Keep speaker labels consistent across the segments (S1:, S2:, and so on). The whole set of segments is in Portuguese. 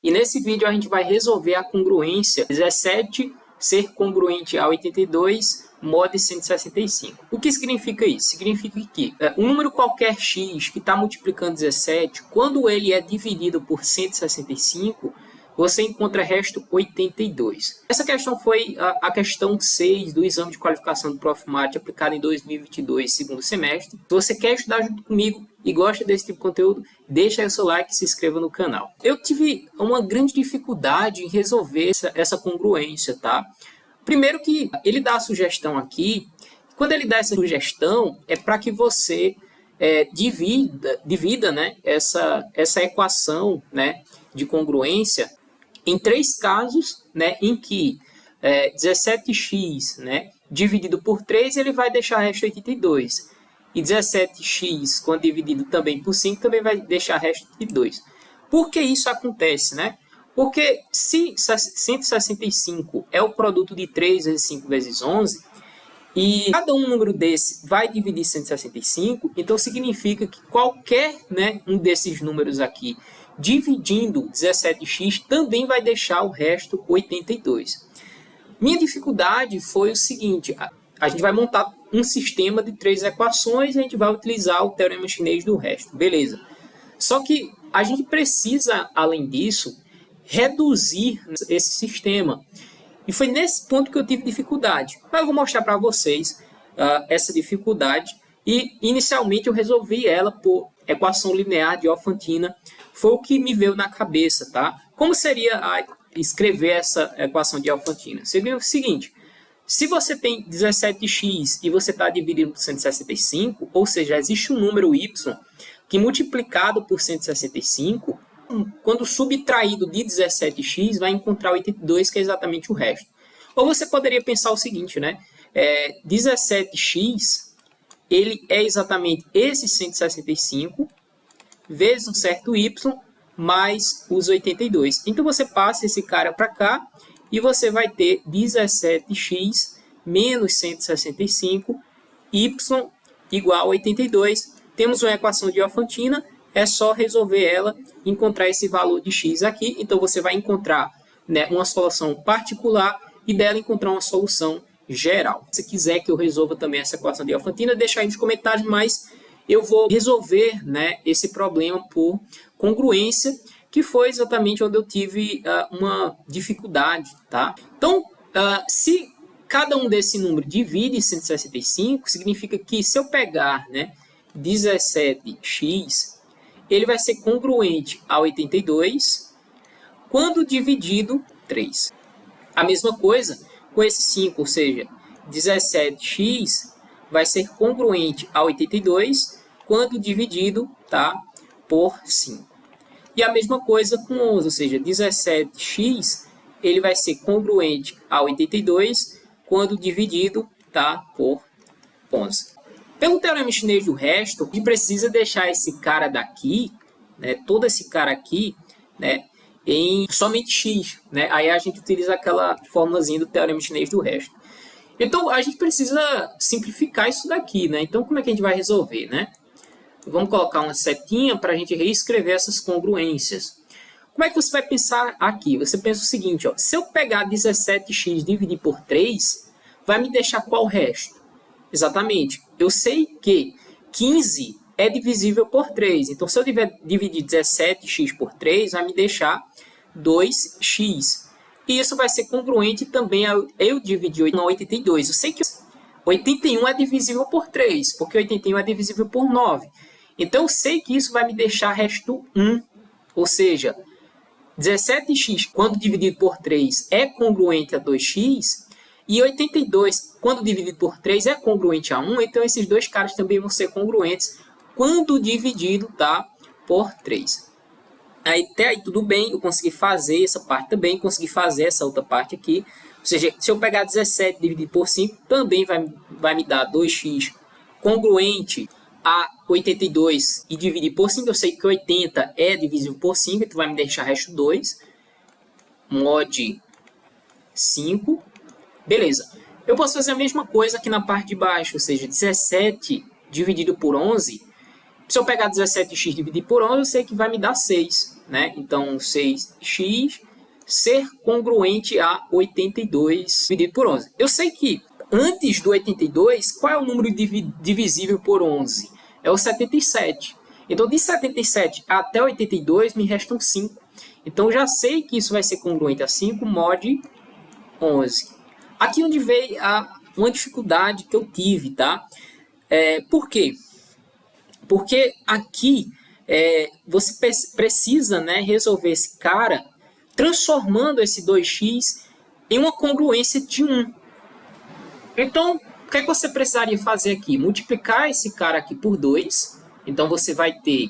S1: E nesse vídeo a gente vai resolver a congruência 17 ser congruente a 82 mod 165. O que significa isso? Significa que um número qualquer x que está multiplicando 17, quando ele é dividido por 165, você encontra resto 82. Essa questão foi a questão 6 do exame de qualificação do Profmat aplicado em 2022, segundo semestre. Se você quer estudar junto comigo e gosta desse tipo de conteúdo, deixa aí o seu like e se inscreva no canal. Eu tive uma grande dificuldade em resolver essa congruência, tá? Primeiro que ele dá a sugestão aqui, quando ele dá essa sugestão, é para que você divida né, essa equação né, de congruência em 3 casos, né, em que 17x né, dividido por 3, ele vai deixar resto 82. E 17x, quando dividido também por 5, também vai deixar resto 82. Por que isso acontece? Né? Porque se 165 é o produto de 3 vezes 5 vezes 11, e cada número desse vai dividir 165, então significa que qualquer né, um desses números aqui dividindo 17x também vai deixar o resto 82. Minha dificuldade foi o seguinte, a gente vai montar um sistema de 3 equações e a gente vai utilizar o teorema chinês do resto, beleza. Só que a gente precisa, além disso, reduzir esse sistema. E foi nesse ponto que eu tive dificuldade. Mas eu vou mostrar para vocês essa dificuldade. E inicialmente eu resolvi ela por equação linear de Diofantina. Foi o que me veio na cabeça, tá? Como seria escrever essa equação de Diofantina? Seria o seguinte: se você tem 17x e você está dividindo por 165, ou seja, existe um número y que multiplicado por 165, quando subtraído de 17x, vai encontrar 82, que é exatamente o resto. Ou você poderia pensar o seguinte, né? 17x, ele é exatamente esse 165, vezes um certo y, mais os 82. Então, você passa esse cara para cá, e você vai ter 17x menos 165, y igual a 82. Temos uma equação de Diofantina, é só resolver ela, encontrar esse valor de x aqui. Então, você vai encontrar né, uma solução particular e dela encontrar uma solução geral. Se quiser que eu resolva também essa equação de Diofantina, deixa aí nos comentários, mas eu vou resolver né, esse problema por congruência, que foi exatamente onde eu tive uma dificuldade. Tá? Então, se cada um desse número divide 165, significa que se eu pegar né, 17x, ele vai ser congruente a 82 quando dividido 3. A mesma coisa com esse 5, ou seja, 17x vai ser congruente a 82 quando dividido tá, por 5. E a mesma coisa com 11, ou seja, 17x ele vai ser congruente a 82 quando dividido tá, por 11. Pelo teorema chinês do resto, a gente precisa deixar esse cara daqui, né, todo esse cara aqui, né, em somente x. Né? Aí a gente utiliza aquela formulazinha do teorema chinês do resto. Então, a gente precisa simplificar isso daqui. Né? Então, como é que a gente vai resolver? Né? Vamos colocar uma setinha para a gente reescrever essas congruências. Como é que você vai pensar aqui? Você pensa o seguinte, ó, se eu pegar 17x e dividir por 3, vai me deixar qual resto? Exatamente. Eu sei que 15 é divisível por 3. Então, se eu dividir 17x por 3, vai me deixar 2x. E isso vai ser congruente também a eu dividir 82. Eu sei que 81 é divisível por 3, porque 81 é divisível por 9. Então, eu sei que isso vai me deixar resto 1. Ou seja, 17x, quando dividido por 3, é congruente a 2x. E 82, quando dividido por 3, é congruente a 1. Então, esses dois caras também vão ser congruentes quando dividido tá, por 3. Até aí tudo bem, eu consegui fazer essa parte também, consegui fazer essa outra parte aqui. Ou seja, se eu pegar 17 dividido por 5, também vai me dar 2x congruente a 82 e dividir por 5. Eu sei que 80 é divisível por 5, então vai me deixar resto 2. Mod 5. Beleza. Eu posso fazer a mesma coisa aqui na parte de baixo, ou seja, 17 dividido por 11, Se eu pegar 17x e dividir por 11, eu sei que vai me dar 6, né? Então, 6x ser congruente a 82 dividido por 11. Eu sei que antes do 82, qual é o número divisível por 11? É o 77. Então, de 77 até 82, me restam 5. Então, já sei que isso vai ser congruente a 5 mod 11. Aqui onde veio uma dificuldade que eu tive, tá? Por quê? Porque aqui você precisa, né, resolver esse cara transformando esse 2x em uma congruência de 1. Então, o que você precisaria fazer aqui? Multiplicar esse cara aqui por 2. Então, você vai ter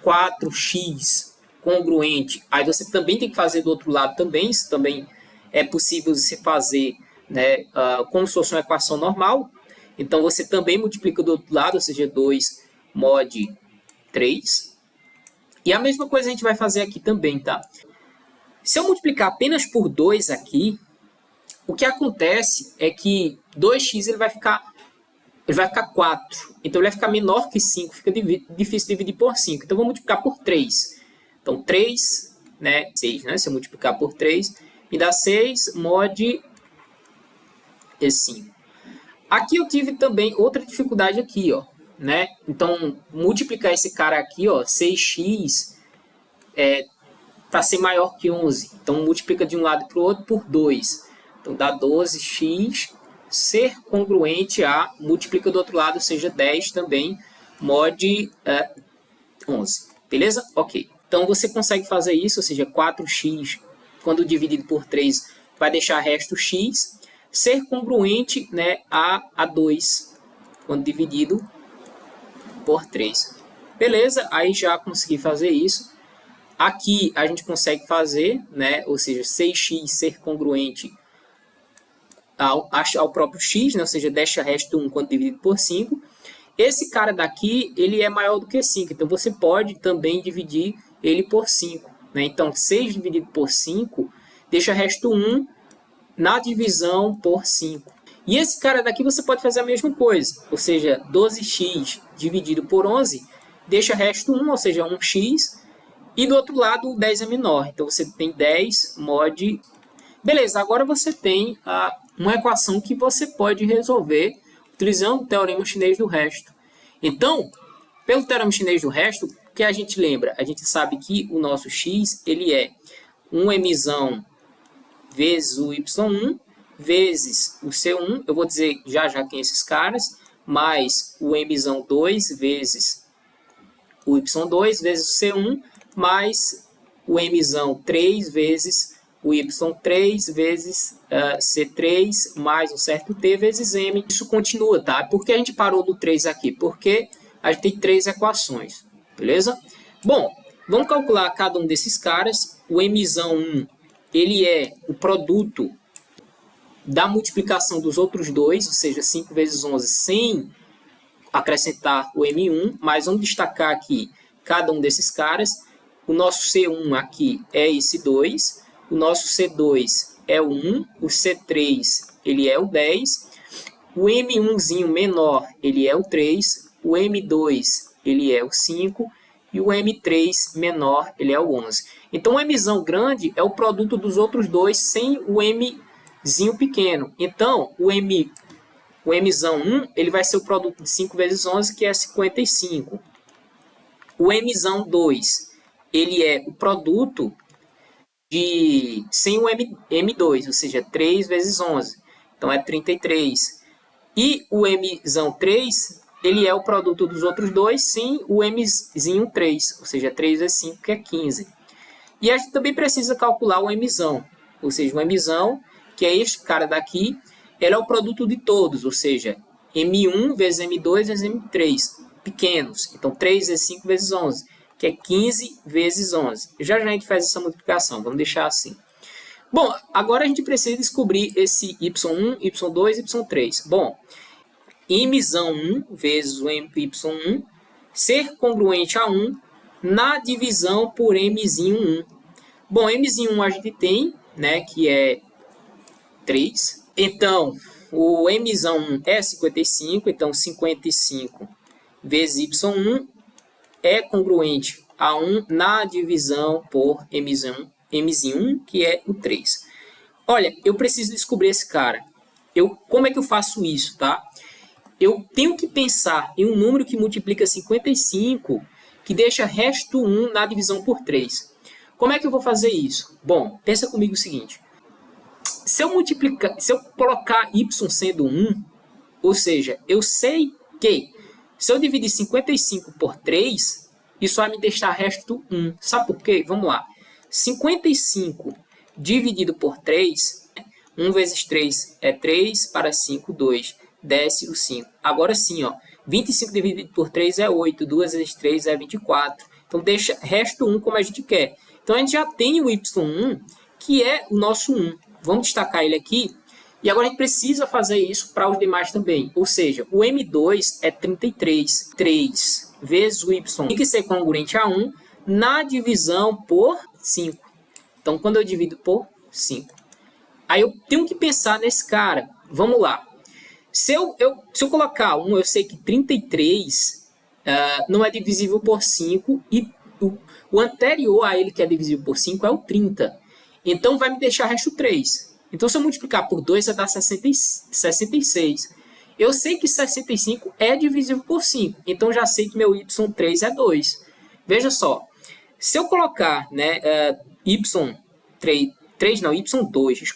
S1: 4x congruente. Aí você também tem que fazer do outro lado também. Isso também é possível você fazer, né, como se fosse uma equação normal. Então, você também multiplica do outro lado, ou seja, 2 mod 3. E a mesma coisa a gente vai fazer aqui também, tá? Se eu multiplicar apenas por 2 aqui, o que acontece é que 2x ele vai ficar 4. Então, ele vai ficar menor que 5. Fica difícil dividir por 5. Então, vou multiplicar por 3. Então, 3, né? 6, né? Se eu multiplicar por 3, me dá 6 mod 5. Aqui eu tive também outra dificuldade aqui, ó, né? Então, multiplicar esse cara aqui, ó, 6x para ser maior que 11. Então, multiplica de um lado para o outro por 2. Então, dá 12x ser congruente a, multiplica do outro lado, ou seja, 10 também, mod 11. Beleza? Ok. Então, você consegue fazer isso, ou seja, 4x, quando dividido por 3, vai deixar resto x, ser congruente, né, a 2, quando dividido por 3. Beleza? Aí já consegui fazer isso. Aqui a gente consegue fazer, né, ou seja, 6x ser congruente ao próprio x, né, ou seja, deixa resto 1 quando dividido por 5. Esse cara daqui, ele é maior do que 5, então você pode também dividir ele por 5. Né? Então, 6 dividido por 5 deixa resto 1 na divisão por 5. E esse cara daqui você pode fazer a mesma coisa, ou seja, 12x dividido por 11 deixa resto 1, ou seja, 1x, e do outro lado o 10 é menor, então você tem 10 mod... Beleza, agora você tem uma equação que você pode resolver utilizando o teorema chinês do resto. Então, pelo teorema chinês do resto, o que a gente lembra? A gente sabe que o nosso x ele é um mzão vezes o y1 vezes o c1, eu vou dizer já quem esses caras, mais o mzão 2 vezes o y2 vezes o c1, mais o mzão 3 vezes o y3 vezes c3 mais um certo t vezes m. Isso continua, tá? Por que a gente parou no 3 aqui? Porque a gente tem 3 equações, beleza? Bom, vamos calcular cada um desses caras. O mzão 1, ele é o produto da multiplicação dos outros dois, ou seja, 5 vezes 11 sem acrescentar o m1, mas vamos destacar aqui cada um desses caras. O nosso c1 aqui é esse 2, o nosso c2 é o 1, o c3 ele é o 10, o m1zinho menor ele é o 3, o m2 ele é o 5 e o m3 menor ele é o 11. Então o mzão grande é o produto dos outros dois sem o mzinho pequeno. Então o mzão 1 ele vai ser o produto de 5 vezes 11, que é 55. O mzão 2 ele é o produto sem o M2, ou seja, 3 vezes 11. Então, é 33. E o Mzão 3, ele é o produto dos outros dois sem o Mzinho 3, ou seja, 3 vezes 5, que é 15. E a gente também precisa calcular o Mzão, ou seja, o Mzão, que é este cara daqui, ele é o produto de todos, ou seja, M1 vezes M2 vezes M3, pequenos. Então, 3 vezes 5 vezes 11. Que é 15 vezes 11. Já a gente faz essa multiplicação, vamos deixar assim. Bom, agora a gente precisa descobrir esse y1, y2, y3. Bom, mzão 1 vezes o y1 ser congruente a 1 na divisão por mzinho 1. Bom, mzinho 1 a gente tem, né, que é 3. Então, o mzão 1 é 55, então 55 vezes y1 é congruente a 1 na divisão por mzinho, que é o 3. Olha, eu preciso descobrir esse cara. Como é que eu faço isso, tá? Eu tenho que pensar em um número que multiplica 55, que deixa resto 1 na divisão por 3. Como é que eu vou fazer isso? Bom, pensa comigo o seguinte. Se eu colocar y sendo 1, ou seja, eu sei que se eu dividir 55 por 3, isso vai me deixar resto 1. Sabe por quê? Vamos lá. 55 dividido por 3, 1 vezes 3 é 3, para 5, 2. Desce o 5. Agora sim, ó, 25 dividido por 3 é 8, 2 vezes 3 é 24. Então, deixa resto 1 como a gente quer. Então, a gente já tem o y1, que é o nosso 1. Vamos destacar ele aqui. E agora a gente precisa fazer isso para os demais também. Ou seja, o m2 é 33. 3 vezes o y tem que ser congruente a 1 na divisão por 5. Então, quando eu divido por 5. Aí eu tenho que pensar nesse cara. Vamos lá. Se eu colocar 1, eu sei que 33 não é divisível por 5 e o anterior a ele, que é divisível por 5, é o 30. Então, vai me deixar resto 3. Então, se eu multiplicar por 2, vai dar 66. Eu sei que 65 é divisível por 5. Então, já sei que meu y3 é 2. Veja só. Se eu colocar y2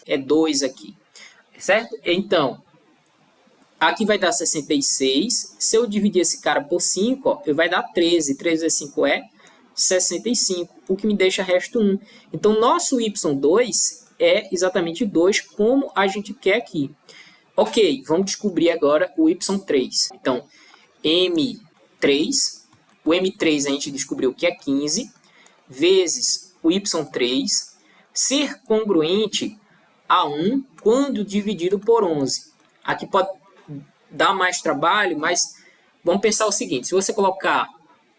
S1: é 2 aqui. Certo? Então, aqui vai dar 66. Se eu dividir esse cara por 5, ó, vai dar 13. 13 vezes 5 é 65, o que me deixa resto 1. Então, nosso y2 é exatamente 2, como a gente quer aqui. Ok, vamos descobrir agora o y3. Então, m3, o m3 a gente descobriu que é 15, vezes o y3, ser congruente a 1 quando dividido por 11. Aqui pode dar mais trabalho, mas vamos pensar o seguinte. Se você colocar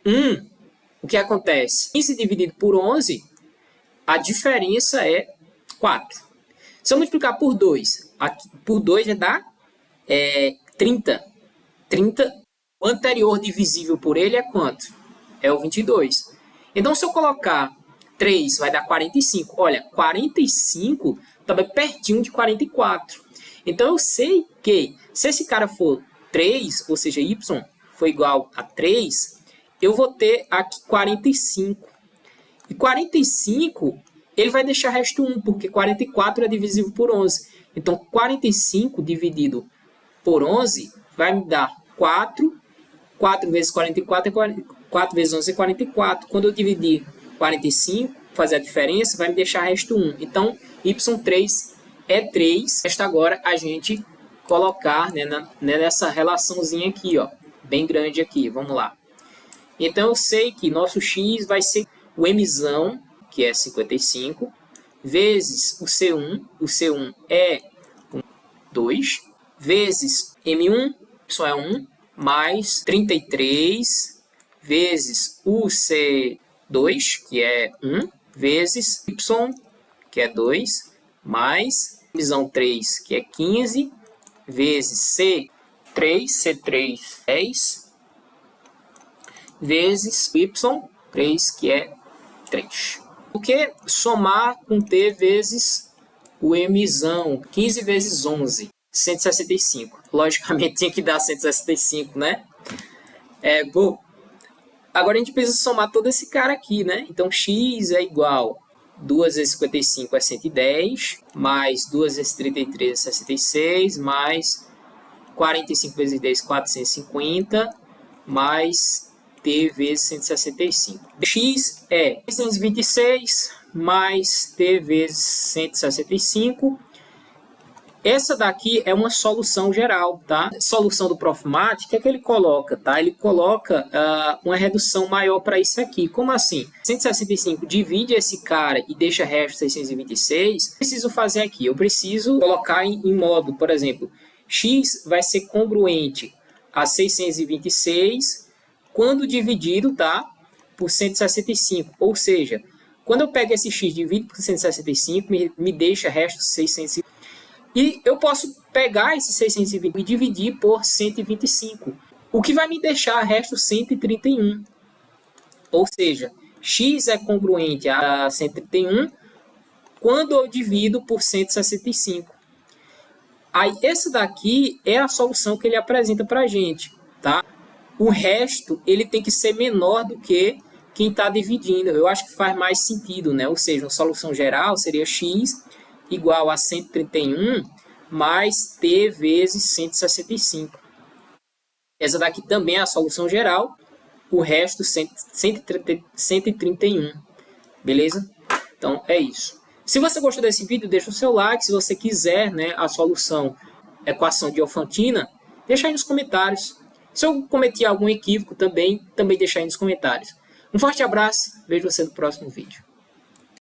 S1: 1, o que acontece? 15 dividido por 11, a diferença é 4. Se eu multiplicar por 2, aqui, por 2 vai dar 30. 30, o anterior divisível por ele é quanto? É o 22. Então, se eu colocar 3, vai dar 45. Olha, 45 está bem pertinho de 44. Então, eu sei que se esse cara for 3, ou seja, y for igual a 3, eu vou ter aqui 45. E 45, ele vai deixar resto 1, porque 44 é divisível por 11. Então, 45 dividido por 11 vai me dar 4. 4 vezes 44 é 4 vezes 11 é 44. Quando eu dividir 45, fazer a diferença, vai me deixar resto 1. Então, y3 é 3. Resta agora a gente colocar nessa relaçãozinha aqui, ó, bem grande aqui. Vamos lá. Então, eu sei que nosso x vai ser o mzão, que é 55, vezes o C1. O C1 é 2, vezes M1, isso é 1, mais 33, vezes o C2, que é 1, vezes Y, que é 2, mais mzão 3, que é 15, vezes C3, 10, vezes Y3, que é 3. Porque somar com T vezes o Mzão, 15 vezes 11, 165. Logicamente tinha que dar 165, né? Bom, agora a gente precisa somar todo esse cara aqui, né? Então, x é igual 2 vezes 55 é 110, mais 2 vezes 33 é 66, mais 45 vezes 10, 450, mais t vezes 165. X é 626 mais t vezes 165. Essa daqui é uma solução geral, tá? Solução do Profmat, o que é que ele coloca, tá? Ele coloca uma redução maior para isso aqui. Como assim? 165 divide esse cara e deixa resto 626. Preciso fazer aqui. Eu preciso colocar em modo, por exemplo, x vai ser congruente a 626 quando dividido, tá, por 165. Ou seja, quando eu pego esse x e divido por 165, me deixa resto 620. E eu posso pegar esse 620 e dividir por 125. o que vai me deixar resto 131. Ou seja, x é congruente a 131 quando eu divido por 165. Aí, esse daqui é a solução que ele apresenta para a gente, tá? O resto, ele tem que ser menor do que quem está dividindo. Eu acho que faz mais sentido, né? Ou seja, uma solução geral seria x igual a 131 mais t vezes 165. Essa daqui também é a solução geral, o resto 131. Beleza? Então, é isso. Se você gostou desse vídeo, deixa o seu like. Se você quiser, né, a solução equação de Diofantina, deixa aí nos comentários. Se eu cometi algum equívoco também deixa aí nos comentários. Um forte abraço, vejo você no próximo vídeo.